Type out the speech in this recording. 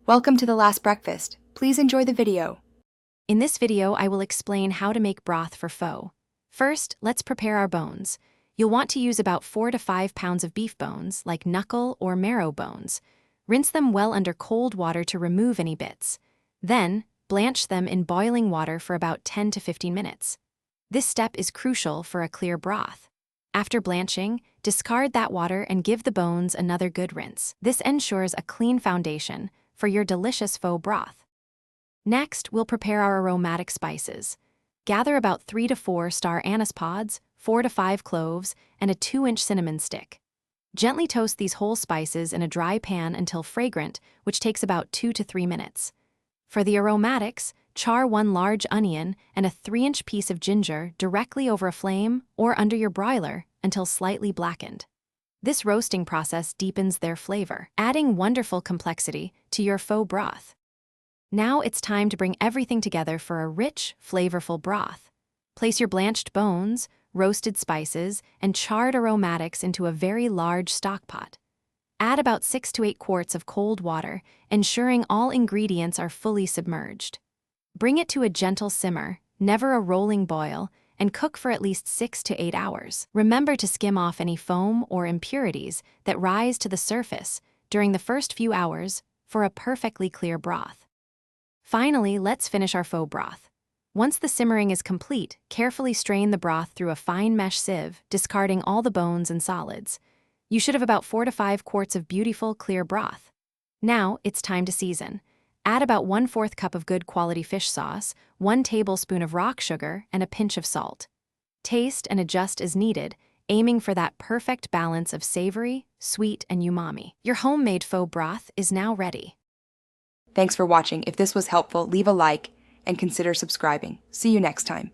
Welcome to the last breakfast. Please enjoy the video. In this video, I will explain how to make broth for pho. First, let's prepare our bones. You'll want to use about 4 to 5 pounds of beef bones, like knuckle or marrow bones. Rinse them well under cold water to remove any bits. Then, blanch them in boiling water for about 10 to 15 minutes. This step is crucial for a clear broth. After blanching, discard that water and give the bones another good rinse. This ensures a clean foundation for your delicious pho broth. Next, we'll prepare our aromatic spices. Gather about 3 to 4 star anise pods, 4 to 5 cloves, and a 2-inch cinnamon stick. Gently toast these whole spices in a dry pan until fragrant, which takes about 2 to 3 minutes. For the aromatics, char 1 large onion and a 3-inch piece of ginger directly over a flame or under your broiler until slightly blackened. This roasting process deepens their flavor, adding wonderful complexity to your pho broth. Now it's time to bring everything together for a rich, flavorful broth. Place your blanched bones, roasted spices, and charred aromatics into a very large stock pot. Add about 6 to 8 quarts of cold water, ensuring all ingredients are fully submerged. Bring it to a gentle simmer, never a rolling boil, and cook for at least 6 to 8 hours. Remember to skim off any foam or impurities that rise to the surface during the first few hours for a perfectly clear broth. Finally, let's finish our pho broth. Once the simmering is complete, carefully strain the broth through a fine mesh sieve, discarding all the bones and solids. You should have about 4 to 5 quarts of beautiful, clear broth. Now, it's time to season. Add about 1/4 cup of good quality fish sauce, 1 tablespoon of rock sugar, and a pinch of salt. Taste and adjust as needed, aiming for that perfect balance of savory, sweet, and umami. Your homemade pho broth is now ready. Thanks for watching. If this was helpful, leave a like and consider subscribing. See you next time.